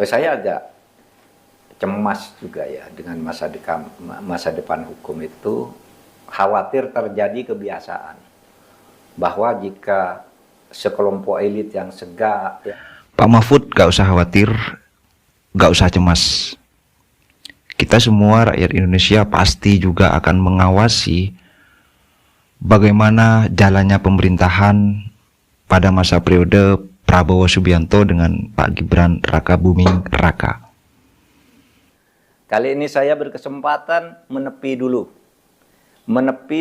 Saya agak cemas juga ya dengan masa depan hukum itu, khawatir terjadi kebiasaan bahwa jika sekelompok elit yang segak ya. Pak Mahfud gak usah khawatir, gak usah cemas. Kita semua rakyat Indonesia pasti juga akan mengawasi bagaimana jalannya pemerintahan pada masa periode Prabowo Subianto dengan Pak Gibran Raka Buming Raka. Kali ini saya berkesempatan menepi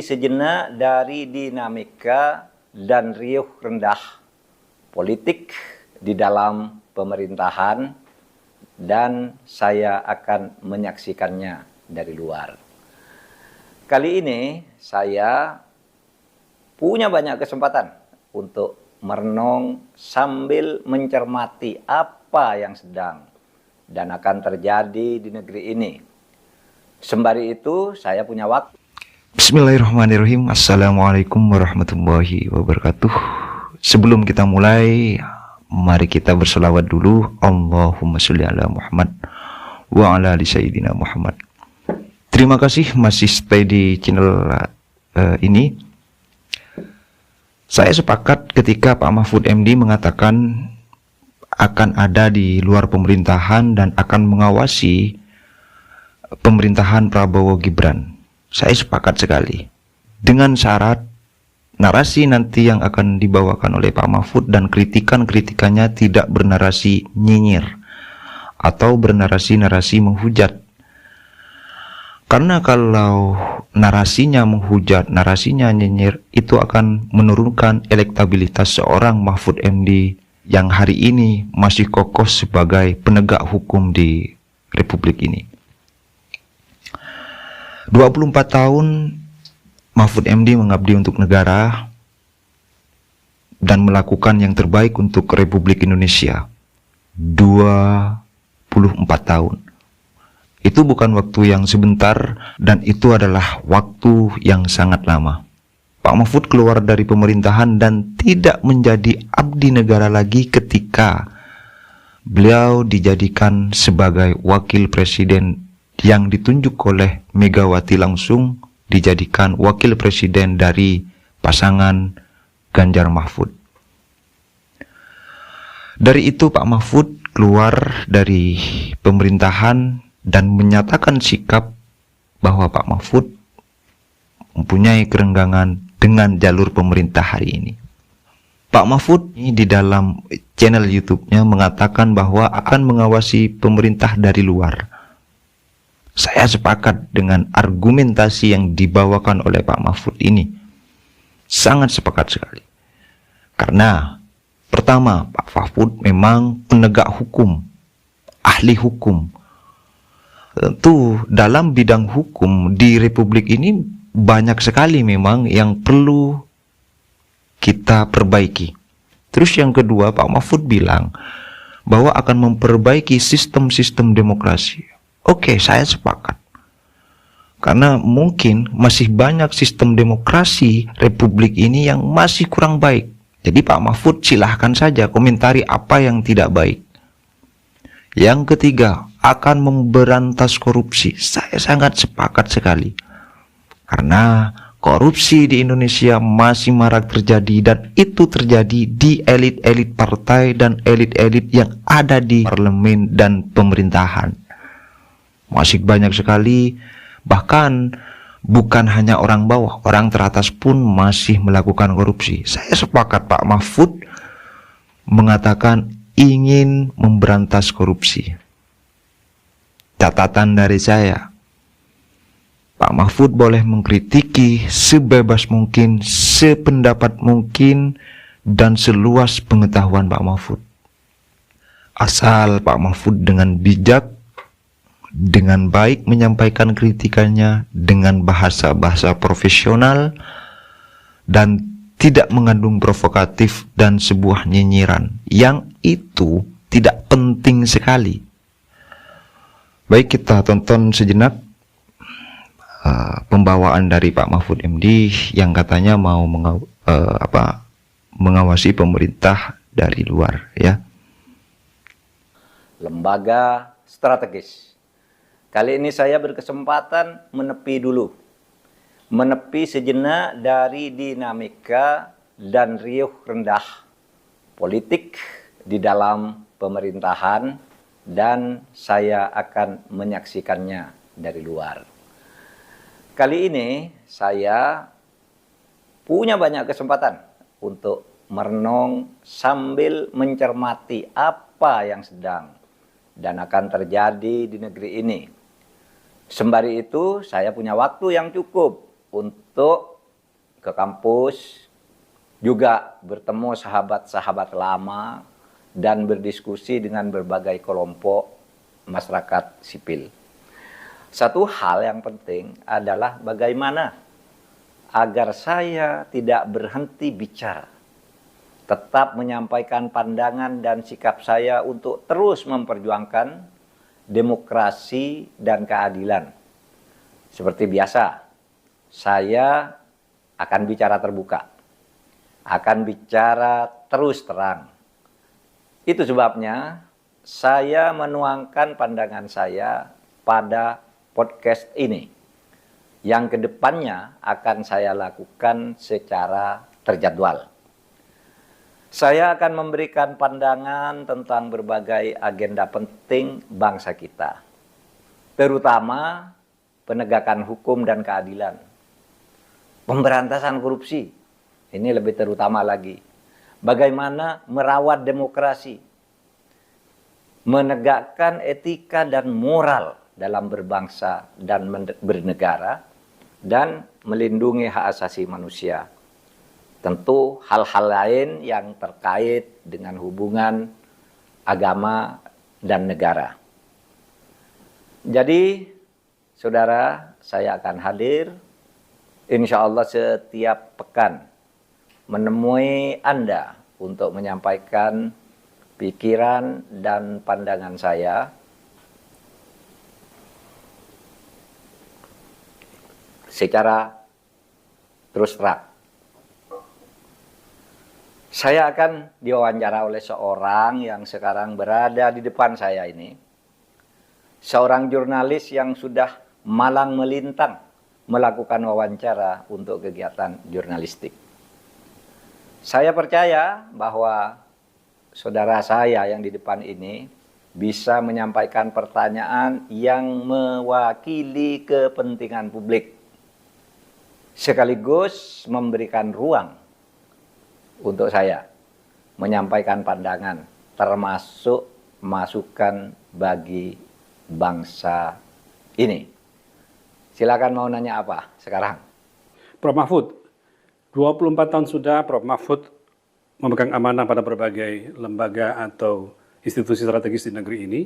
sejenak dari dinamika dan riuh rendah politik di dalam pemerintahan, dan saya akan menyaksikannya dari luar. Kali ini saya punya banyak kesempatan untuk merenung sambil mencermati apa yang sedang dan akan terjadi di negeri ini. Sembari itu saya punya waktu. Bismillahirrahmanirrahim. Assalamualaikum warahmatullahi wabarakatuh. Sebelum kita mulai, mari kita berselawat dulu. Allahumma sholli ala Muhammad wa ala ali sayyidina Muhammad. Terima kasih masih stay di channel ini. Saya sepakat ketika Pak Mahfud MD mengatakan akan ada di luar pemerintahan dan akan mengawasi pemerintahan Prabowo Gibran. Saya sepakat sekali. Dengan syarat narasi nanti yang akan dibawakan oleh Pak Mahfud dan kritikannya tidak bernarasi nyinyir atau bernarasi-narasi menghujat. Karena kalau narasinya menghujat, narasinya nyinyir, itu akan menurunkan elektabilitas seorang Mahfud MD yang hari ini masih kokoh sebagai penegak hukum di Republik ini. 24 tahun Mahfud MD mengabdi untuk negara dan melakukan yang terbaik untuk Republik Indonesia. 24 tahun. Itu bukan waktu yang sebentar dan itu adalah waktu yang sangat lama. Pak Mahfud keluar dari pemerintahan dan tidak menjadi abdi negara lagi ketika beliau dijadikan sebagai wakil presiden yang ditunjuk oleh Megawati langsung dijadikan wakil presiden dari pasangan Ganjar Mahfud. Dari itu Pak Mahfud keluar dari pemerintahan dan menyatakan sikap bahwa Pak Mahfud mempunyai kerenggangan dengan jalur pemerintah hari ini. Pak Mahfud di dalam channel YouTube-nya mengatakan bahwa akan mengawasi pemerintah dari luar. Saya sepakat dengan argumentasi yang dibawakan oleh Pak Mahfud ini. Sangat sepakat sekali. Karena pertama, Pak Mahfud memang penegak hukum, ahli hukum. Tentu dalam bidang hukum di Republik ini banyak sekali memang yang perlu kita perbaiki. Terus yang kedua, Pak Mahfud bilang bahwa akan memperbaiki sistem-sistem demokrasi. Oke, saya sepakat. Karena mungkin masih banyak sistem demokrasi Republik ini yang masih kurang baik. Jadi Pak Mahfud silahkan saja komentari apa yang tidak baik. Yang ketiga, akan memberantas korupsi. Saya sangat sepakat sekali. Karena korupsi di Indonesia masih marak terjadi dan itu terjadi di elit-elit partai dan elit-elit yang ada di parlemen dan pemerintahan. Masih banyak sekali, bahkan bukan hanya orang bawah, orang teratas pun masih melakukan korupsi. Saya sepakat Pak Mahfud mengatakan ingin memberantas korupsi. Catatan dari saya, Pak Mahfud boleh mengkritiki sebebas mungkin, sependapat mungkin, dan seluas pengetahuan Pak Mahfud. Asal Pak Mahfud dengan bijak, dengan baik menyampaikan kritikannya dengan bahasa-bahasa profesional dan tidak mengandung provokatif dan sebuah nyinyiran yang itu tidak penting sekali. Baik, kita tonton sejenak pembawaan dari Pak Mahfud MD yang katanya mau mengawasi pemerintah dari luar, ya. lembaga strategis. Kali ini saya berkesempatan menepi sejenak dari dinamika dan riuh rendah politik di dalam pemerintahan, dan saya akan menyaksikannya dari luar. Kali ini saya punya banyak kesempatan untuk merenung sambil mencermati apa yang sedang dan akan terjadi di negeri ini. Sembari itu, saya punya waktu yang cukup untuk ke kampus, juga bertemu sahabat-sahabat lama, dan berdiskusi dengan berbagai kelompok masyarakat sipil. Satu hal yang penting adalah bagaimana agar saya tidak berhenti bicara, tetap menyampaikan pandangan dan sikap saya untuk terus memperjuangkan demokrasi dan keadilan. Seperti biasa, saya akan bicara terbuka, akan bicara terus terang. Itu sebabnya saya menuangkan pandangan saya pada podcast ini, yang kedepannya akan saya lakukan secara terjadwal. Saya akan memberikan pandangan tentang berbagai agenda penting bangsa kita, terutama penegakan hukum dan keadilan, pemberantasan korupsi, ini lebih terutama lagi, bagaimana merawat demokrasi, menegakkan etika dan moral dalam berbangsa dan bernegara, dan melindungi hak asasi manusia. Tentu hal-hal lain yang terkait dengan hubungan agama dan negara. Jadi, saudara, saya akan hadir insya Allah setiap pekan menemui Anda untuk menyampaikan pikiran dan pandangan saya secara terus terang. Saya akan diwawancara oleh seorang yang sekarang berada di depan saya ini. Seorang jurnalis yang sudah malang melintang melakukan wawancara untuk kegiatan jurnalistik. Saya percaya bahwa saudara saya yang di depan ini bisa menyampaikan pertanyaan yang mewakili kepentingan publik, sekaligus memberikan ruang untuk saya menyampaikan pandangan, termasuk masukan bagi bangsa ini. Silakan mau nanya apa sekarang? Prof. Mahfud, 24 tahun sudah Prof. Mahfud memegang amanah pada berbagai lembaga atau institusi strategis di negeri ini,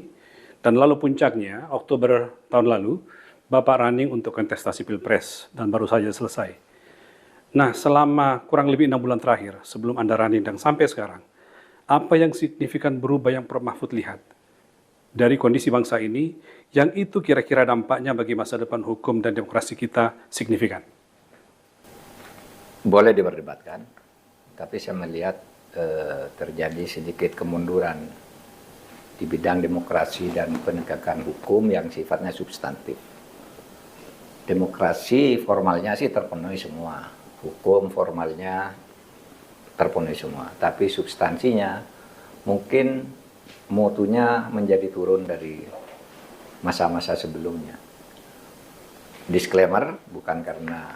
dan lalu puncaknya, Oktober tahun lalu, Bapak running untuk kontestasi Pilpres, dan baru saja selesai. Nah, selama kurang lebih 6 bulan terakhir, sebelum Anda running dan sampai sekarang, apa yang signifikan berubah yang Prof. Mahfud lihat dari kondisi bangsa ini, yang itu kira-kira dampaknya bagi masa depan hukum dan demokrasi kita signifikan? Boleh diperdebatkan, tapi saya melihat terjadi sedikit kemunduran di bidang demokrasi dan penegakan hukum yang sifatnya substantif. Demokrasi formalnya sih terpenuhi semua, hukum formalnya terpenuhi semua, tapi substansinya mungkin mutunya menjadi turun dari masa-masa sebelumnya. Disclaimer, bukan karena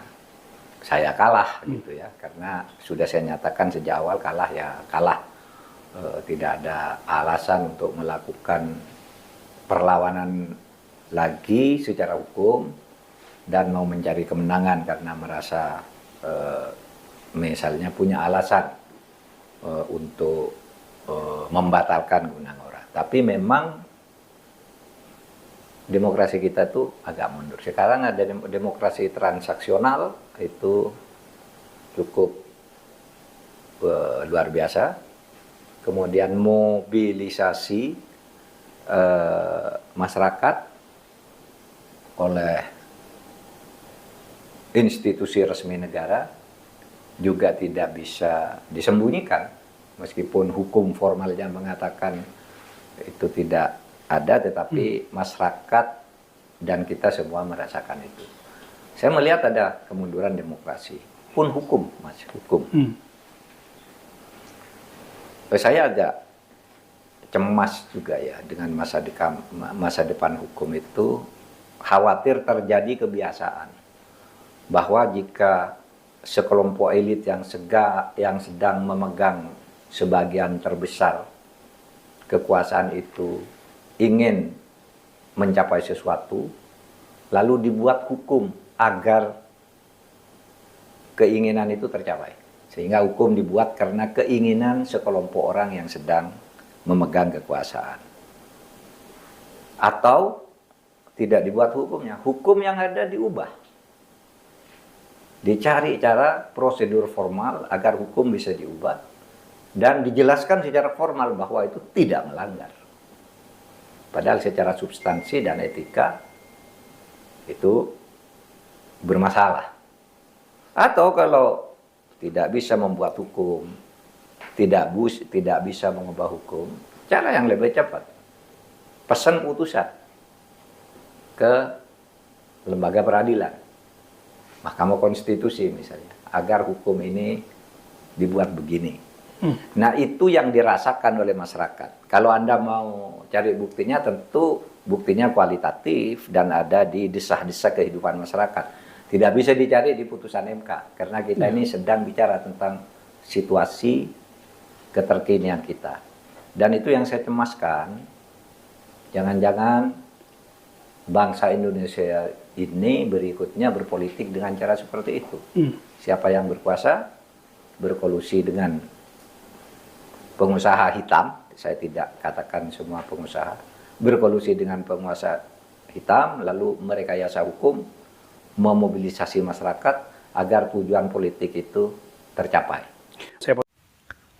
saya kalah gitu ya, karena sudah saya nyatakan sejak awal kalah ya kalah. Tidak ada alasan untuk melakukan perlawanan lagi secara hukum dan mau mencari kemenangan karena merasa misalnya punya alasan untuk membatalkan kemenangan orang. Tapi memang demokrasi kita tuh agak mundur. Sekarang ada demokrasi transaksional, itu cukup luar biasa. Kemudian mobilisasi masyarakat oleh institusi resmi negara juga tidak bisa disembunyikan, meskipun hukum formalnya mengatakan itu tidak ada, tetapi masyarakat dan kita semua merasakan itu. Saya melihat ada kemunduran demokrasi, pun hukum, Mas, hukum. Saya agak cemas juga ya dengan masa depan hukum itu, khawatir terjadi kebiasaan bahwa jika sekelompok elit yang sedang memegang sebagian terbesar kekuasaan itu ingin mencapai sesuatu, lalu dibuat hukum agar keinginan itu tercapai. Sehingga hukum dibuat karena keinginan sekelompok orang yang sedang memegang kekuasaan. Atau tidak dibuat hukumnya, hukum yang ada diubah. Dicari cara prosedur formal agar hukum bisa diubah dan dijelaskan secara formal bahwa itu tidak melanggar. Padahal secara substansi dan etika itu bermasalah. Atau kalau tidak bisa membuat hukum, tidak bisa mengubah hukum, cara yang lebih cepat, pesan putusan ke lembaga peradilan, Mahkamah Konstitusi misalnya, agar hukum ini dibuat begini. Nah, itu yang dirasakan oleh masyarakat. Kalau Anda mau cari buktinya, tentu buktinya kualitatif dan ada di desah-desah kehidupan masyarakat. Tidak bisa dicari di putusan MK, karena kita ini sedang bicara tentang situasi keterkinian kita. Dan itu yang saya cemaskan, jangan-jangan bangsa Indonesia ini berikutnya berpolitik dengan cara seperti itu. Siapa yang berkuasa, berkolusi dengan pengusaha hitam, saya tidak katakan semua pengusaha, berkolusi dengan penguasa hitam, lalu merekayasa hukum, memobilisasi masyarakat agar tujuan politik itu tercapai.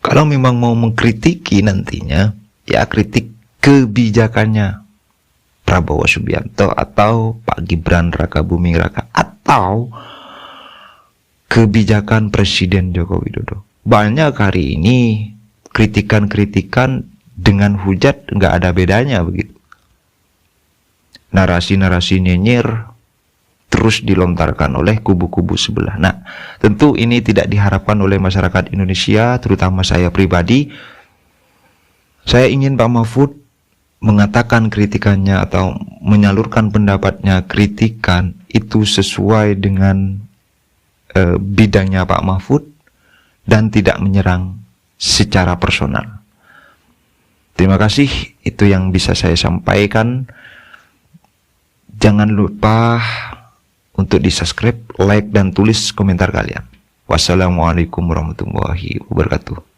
Kalau memang mau mengkritiki nantinya, ya kritik kebijakannya Prabowo Subianto atau Pak Gibran Rakabuming Raka atau kebijakan Presiden Joko Widodo. Banyak hari ini kritikan-kritikan dengan hujat nggak ada bedanya begitu. Narasi-narasi nyinyir terus dilontarkan oleh kubu-kubu sebelah. Nah, tentu ini tidak diharapkan oleh masyarakat Indonesia, terutama saya pribadi. Saya ingin Pak Mahfud mengatakan kritikannya atau menyalurkan pendapatnya, kritikan itu sesuai dengan bidangnya Pak Mahfud dan tidak menyerang secara personal. Terima kasih, itu yang bisa saya sampaikan. Jangan lupa untuk di-subscribe, like, dan tulis komentar kalian. Wassalamualaikum warahmatullahi wabarakatuh.